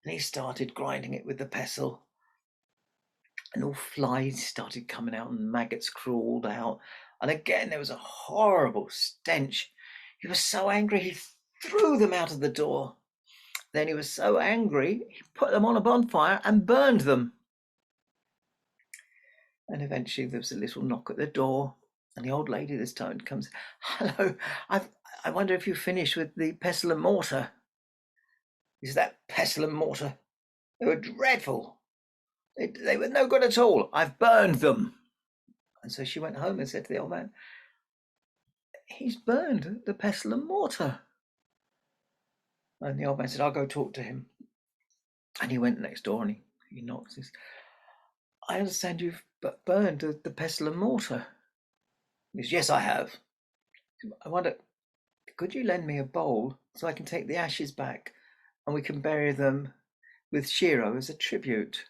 and he started grinding it with the pestle. And all flies started coming out and maggots crawled out. And again, there was a horrible stench. He was so angry, he threw them out of the door. Then he was so angry, he put them on a bonfire and burned them. And eventually there was a little knock at the door. And the old lady this time comes, "Hello, I wonder if you finished with the pestle and mortar." Is that pestle and mortar? They were dreadful. They were no good at all. I've burned them. And so she went home and said to the old man, "He's burned the pestle and mortar." And the old man said, "I'll go talk to him." And he went next door and he knocked. He says, "I understand you've burned the pestle and mortar." He says, "Yes, I have." "I wonder, could you lend me a bowl so I can take the ashes back and we can bury them with Shiro as a tribute?"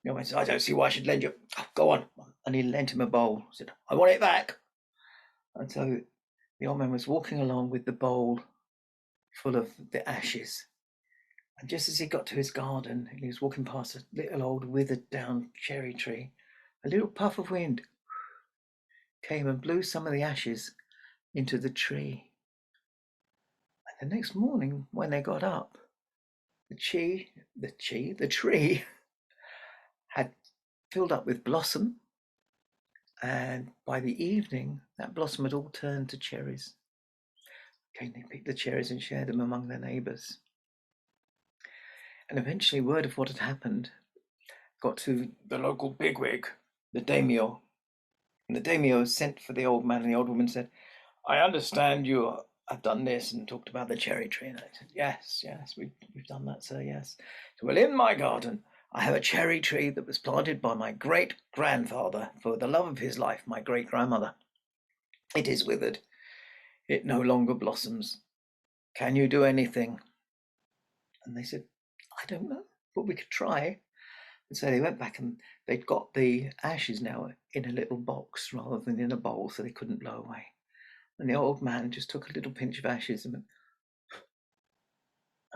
The old man said, I don't see why I should lend you. Oh, go on. And he lent him a bowl. He said, I want it back. And so the old man was walking along with the bowl full of the ashes. And just as he got to his garden, he was walking past a little old withered down cherry tree. A little puff of wind came and blew some of the ashes into the tree. And the next morning, when they got up, the tree had filled up with blossom, and by the evening, that blossom had all turned to cherries. Okay, they picked the cherries and shared them among their neighbors. And eventually, word of what had happened got to the local bigwig, the daimyo. And the daimyo sent for the old man, and the old woman said, I understand you have done this, and talked about the cherry tree. And I said, yes, we've done that, sir, yes. So, well, in my garden, I have a cherry tree that was planted by my great-grandfather for the love of his life, my great-grandmother. It is withered. It no longer blossoms. Can you do anything? And they said, I don't know, but we could try. And so they went back, and they'd got the ashes now in a little box rather than in a bowl, so they couldn't blow away. And the old man just took a little pinch of ashes and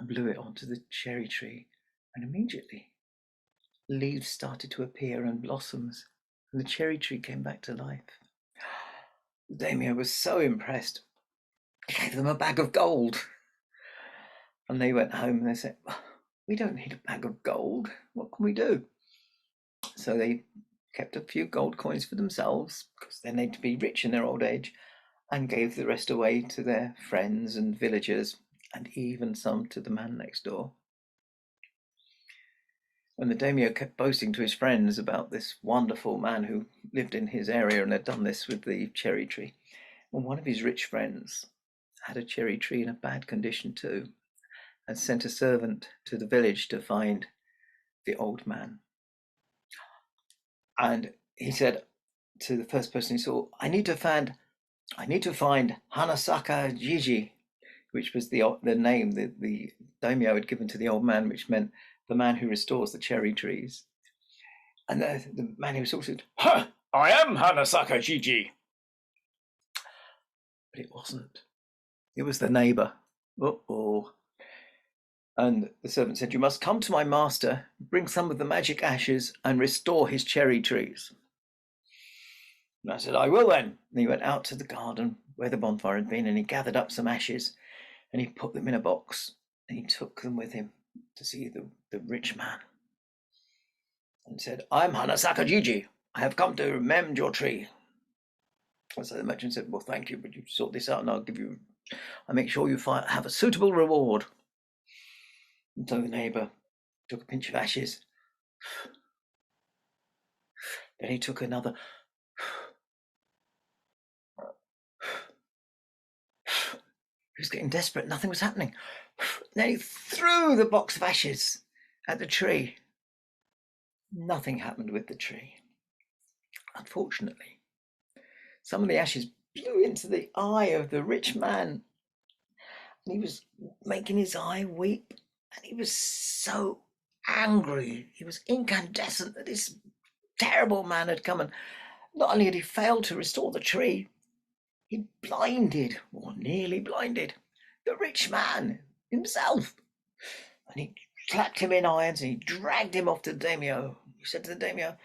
blew it onto the cherry tree. And immediately, leaves started to appear and blossoms, and the cherry tree came back to life. The daimyo was so impressed, he gave them a bag of gold. And they went home and they said, we don't need a bag of gold. What can we do? So they kept a few gold coins for themselves, because they need to be rich in their old age, and gave the rest away to their friends and villagers, and even some to the man next door. And the daimyo kept boasting to his friends about this wonderful man who lived in his area and had done this with the cherry tree. And one of his rich friends had a cherry tree in a bad condition too, and sent a servant to the village to find the old man. And he said to the first person he saw, I need to find Hanasaka Jiji, which was the name that the daimyo had given to the old man, which meant the man who restores the cherry trees. And the man who saw said, I am Hanasaka Jiji. But it wasn't. It was the neighbor. Uh-oh. And the servant said, you must come to my master, bring some of the magic ashes, and restore his cherry trees. And I said, I will then. And he went out to the garden where the bonfire had been, and he gathered up some ashes, and he put them in a box, and he took them with him to see the rich man. And said, I'm Hanasaka Jiji. I have come to mend your tree. And so the merchant said, well, thank you, but you sort this out, and I'll make sure you have a suitable reward. And so the neighbor took a pinch of ashes. Then he took another. He was getting desperate. Nothing was happening. Then he threw the box of ashes at the tree. Nothing happened with the tree. Unfortunately, some of the ashes blew into the eye of the rich man, and he was making his eye weep, and he was so angry. He was incandescent that this terrible man had come, and not only had he failed to restore the tree, he blinded, or nearly blinded, the rich man himself. And he clapped him in irons, and he dragged him off to the daimyo. He said to the daimyo,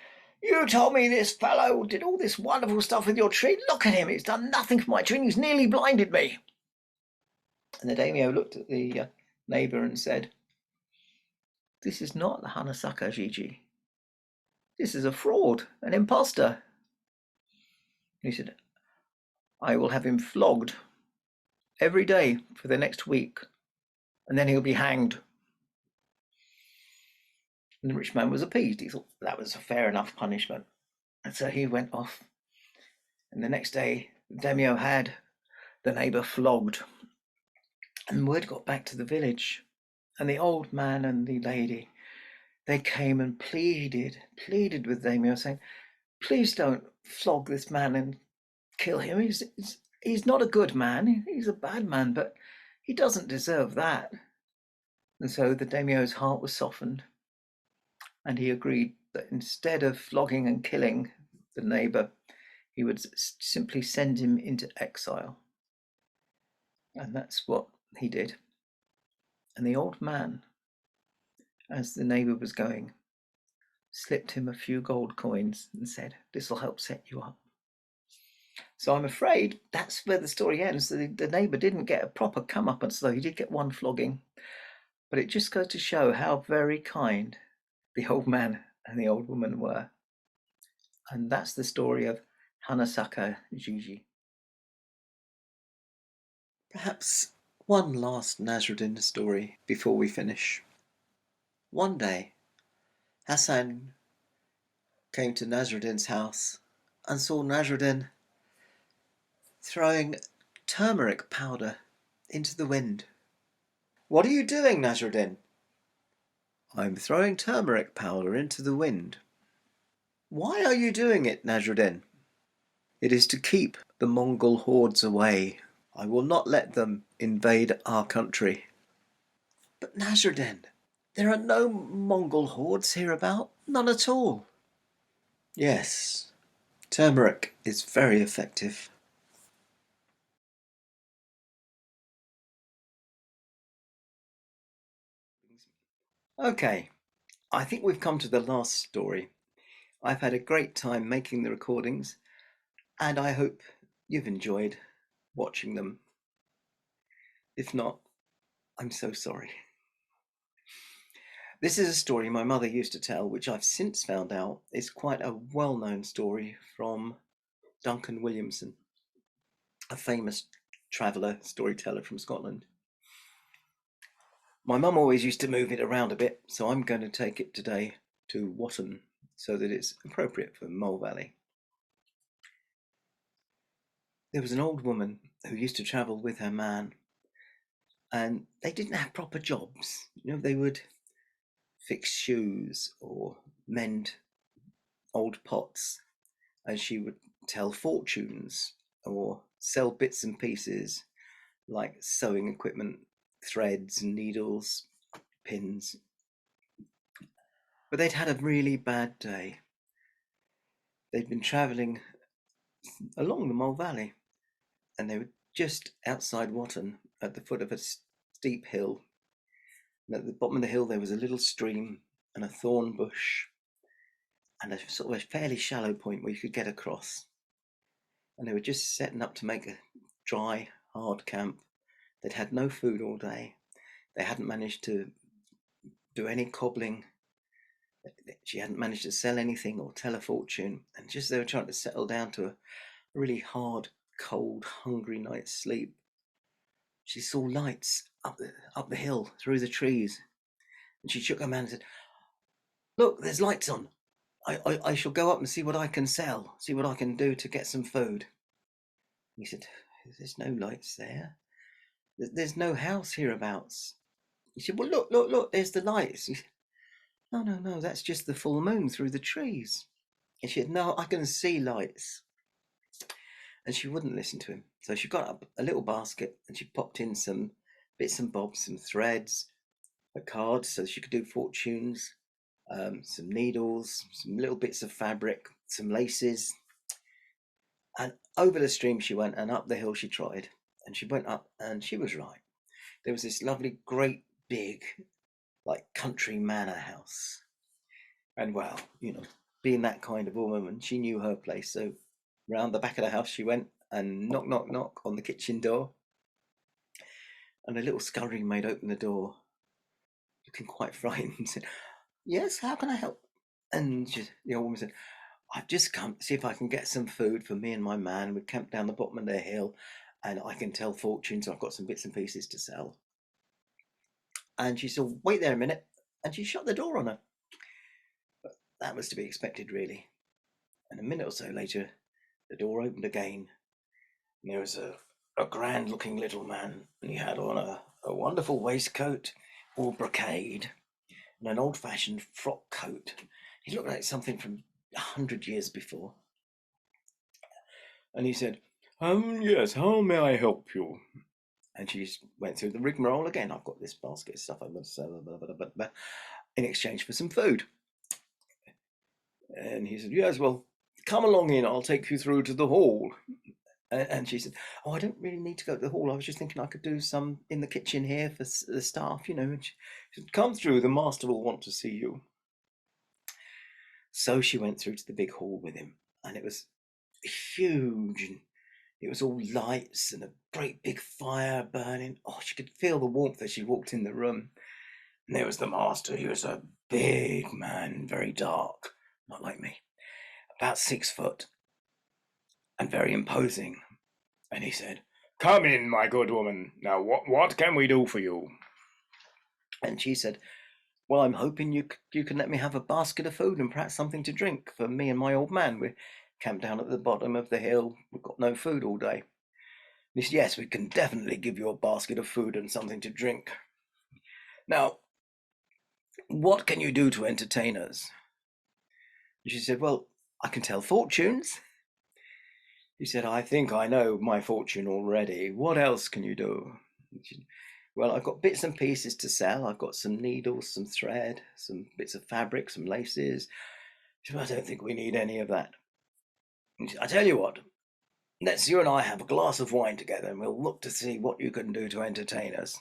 you told me this fellow did all this wonderful stuff with your tree. Look at him, he's done nothing for my tree, he's nearly blinded me. And the daimyo looked at the neighbor and said, this is not the Hanasaka Jiji. This is a fraud, an imposter. He said, I will have him flogged every day for the next week, and then he'll be hanged. And the rich man was appeased. He thought that was a fair enough punishment. And so he went off. And the next day, the daimyo had the neighbor flogged. And word got back to the village. And the old man and the lady, they came and pleaded with daimyo, saying, please don't flog this man and kill him. He's not a good man. He's a bad man, but he doesn't deserve that. And so the daimyo's heart was softened, and he agreed that instead of flogging and killing the neighbor, he would simply send him into exile. And that's what he did. And the old man, as the neighbor was going, slipped him a few gold coins and said, "This'll help set you up." So I'm afraid that's where the story ends. The neighbor didn't get a proper comeuppance, though he did get one flogging. But it just goes to show how very kind the old man and the old woman were. And that's the story of Hanasaka Juji. Perhaps one last Nasreddin story before we finish. One day, Hassan came to Nasreddin's house and saw Nasreddin throwing turmeric powder into the wind. "What are you doing, Nasreddin?" "I'm throwing turmeric powder into the wind." "Why are you doing it, Nasreddin?" "It is to keep the Mongol hordes away. I will not let them invade our country." "But Nasreddin, there are no Mongol hordes hereabout, none at all." "Yes, turmeric is very effective." Okay, I think we've come to the last story. I've had a great time making the recordings, and I hope you've enjoyed watching them. If not, I'm so sorry. This is a story my mother used to tell, which I've since found out is quite a well-known story from Duncan Williamson, a famous traveller, storyteller from Scotland. My mum always used to move it around a bit, so I'm going to take it today to Watton so that it's appropriate for Mole Valley. There was an old woman who used to travel with her man, and they didn't have proper jobs. They would fix shoes or mend old pots, and she would tell fortunes or sell bits and pieces like sewing equipment, threads and needles, pins. But they'd had a really bad day. They'd been travelling along the Mole Valley, and they were just outside Watton at the foot of a steep hill. And at the bottom of the hill there was a little stream and a thorn bush and a sort of a fairly shallow point where you could get across. And they were just setting up to make a dry, hard camp. They'd had no food all day. They hadn't managed to do any cobbling. She hadn't managed to sell anything or tell a fortune. And just they were trying to settle down to a really hard, cold, hungry night's sleep. She saw lights up the hill through the trees. And she shook her man and said, "Look, there's lights on. I shall go up and see what I can sell, see what I can do to get some food." He said, "There's no lights there. There's no house hereabouts." He said, "Well, look, there's the lights." He said, No, that's just the full moon through the trees." And she said, "No, I can see lights." And she wouldn't listen to him. So she got up a little basket and she popped in some bits and bobs, some threads, a card so she could do fortunes, some needles, some little bits of fabric, some laces. And over the stream she went, and up the hill she trotted. And she went up, and she was right. There was this lovely, great, big, like country manor house. And well, being that kind of woman, she knew her place. So round the back of the house she went and knock, knock, knock on the kitchen door. And a little scullery maid opened the door, looking quite frightened, and said, "Yes, how can I help?" And the old woman said, "I've just come to see if I can get some food for me and my man. We camped down the bottom of the hill and I can tell fortunes. I've got some bits and pieces to sell." And she said, "Wait there a minute." And she shut the door on her. But that was to be expected, really. And a minute or so later, the door opened again. And there was a grand looking little man. And he had on a wonderful waistcoat, all brocade, and an old fashioned frock coat. He looked like something from 100 years before. And he said, "Yes, how may I help you?" And she went through the rigmarole again. "I've got this basket of stuff I must sell, blah, blah, blah, blah, in exchange for some food." And he said, yes, well, come along in. I'll take you through to the hall. And she said, oh, I don't really need to go to the hall. I was just thinking I could do some in the kitchen here for the staff, you know. And she said, come through. The master will want to see you. So she went through to the big hall with him. And it was huge. And it was all lights and a great big fire burning. Oh, she could feel the warmth as she walked in the room. And there was the master. He was a big man, very dark, not like me, about 6 foot, and very imposing. And he said, come in, my good woman. Now, what can we do for you? And she said, well, I'm hoping you can let me have a basket of food and perhaps something to drink for me and my old man. We're camped down at the bottom of the hill. We've got no food all day. He said, yes, we can definitely give you a basket of food and something to drink. Now, what can you do to entertain us? And she said, well, I can tell fortunes. He said, I think I know my fortune already. What else can you do? Said, well, I've got bits and pieces to sell. I've got some needles, some thread, some bits of fabric, some laces. She said, I don't think we need any of that. Said, I tell you what, let's you and I have a glass of wine together and we'll look to see what you can do to entertain us.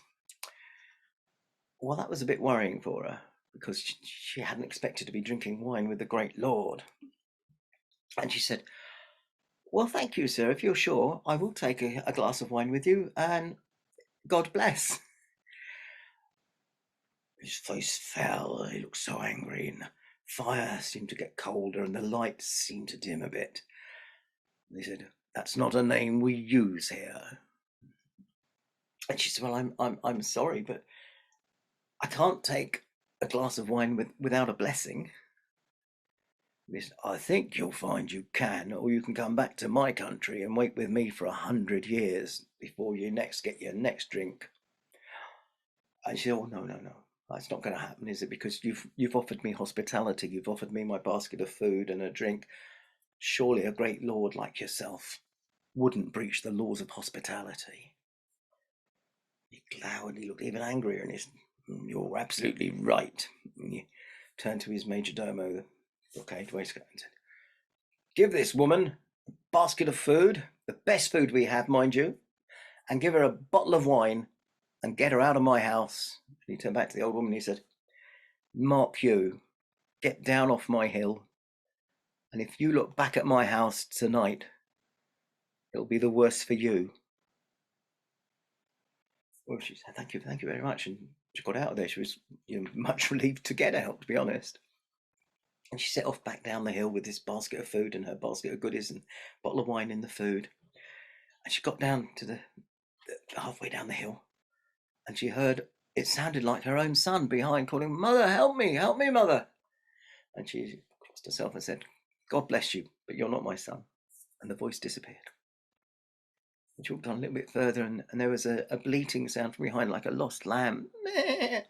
Well, that was a bit worrying for her because she hadn't expected to be drinking wine with the great lord. And she said, well, thank you, sir. If you're sure, I will take a glass of wine with you, and God bless. His face fell. He looked so angry, and the fire seemed to get colder, and the lights seemed to dim a bit. They said, that's not a name we use here. And she said, well, I'm sorry, but I can't take a glass of wine without a blessing. He said, I think you'll find you can, or you can come back to my country and wait with me for 100 years before you next get your next drink. And she said, oh, no. That's not going to happen, is it? Because you've offered me hospitality. You've offered me my basket of food and a drink. Surely a great lord like yourself wouldn't breach the laws of hospitality. He glowered. He looked even angrier, and he said, you're absolutely right. And he turned to his major domo, the caged waistcoat, and said, give this woman a basket of food, the best food we have, mind you, and give her a bottle of wine and get her out of my house. And he turned back to the old woman and he said, mark you, get down off my hill, and if you look back at my house tonight, it'll be the worse for you. Well, she said, thank you very much. And she got out of there. She was much relieved to get out, to be honest. And she set off back down the hill with this basket of food and her basket of goodies and a bottle of wine in the food. And she got down to the halfway down the hill, and she heard it sounded like her own son behind calling, mother, help me, mother. And she crossed herself and said, God bless you, but you're not my son. And the voice disappeared. And she walked on a little bit further, and there was a bleating sound from behind, like a lost lamb, a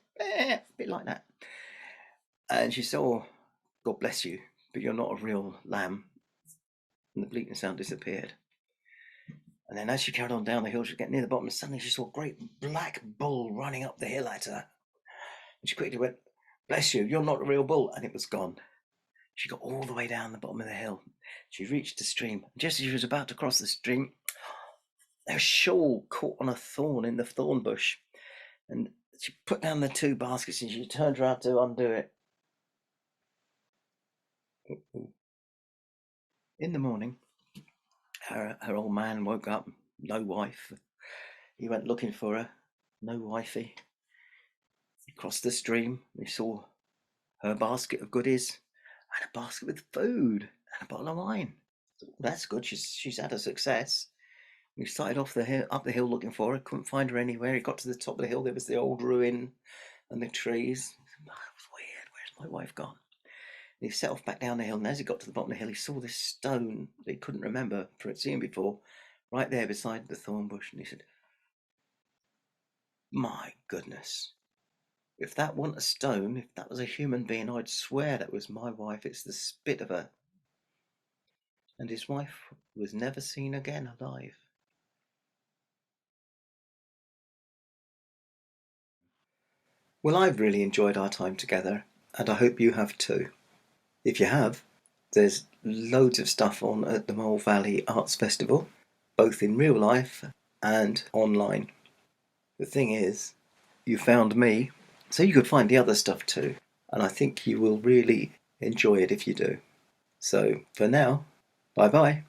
bit like that. And she saw, God bless you, but you're not a real lamb. And the bleating sound disappeared. And then as she carried on down the hill, she was getting near the bottom, and suddenly she saw a great black bull running up the hill at her. And she quickly went, bless you, you're not a real bull. And it was gone. She got all the way down the bottom of the hill. She reached the stream. Just as she was about to cross the stream, her shawl caught on a thorn in the thorn bush. And she put down the 2 baskets and she turned around to undo it. In the morning, her old man woke up, no wife. He went looking for her, no wifey. He crossed the stream. He saw her basket of goodies and a basket with food and a bottle of wine. That's good. She's had a success. He started up the hill looking for her. Couldn't find her anywhere. He got to the top of the hill. There was the old ruin and the trees. Oh, that was weird. Where's my wife gone? And he set off back down the hill. And as he got to the bottom of the hill, he saw this stone that he couldn't remember for it seen before, right there beside the thorn bush. And he said, my goodness. If that wasn't a stone, if that was a human being, I'd swear that was my wife. It's the spit of her. And his wife was never seen again alive. Well, I've really enjoyed our time together, and I hope you have too. If you have, There's loads of stuff on at the Mole Valley Arts Festival, both in real life and online. The thing is, you found me, so you could find the other stuff too, and I think you will really enjoy it if you do. So, for now, bye bye.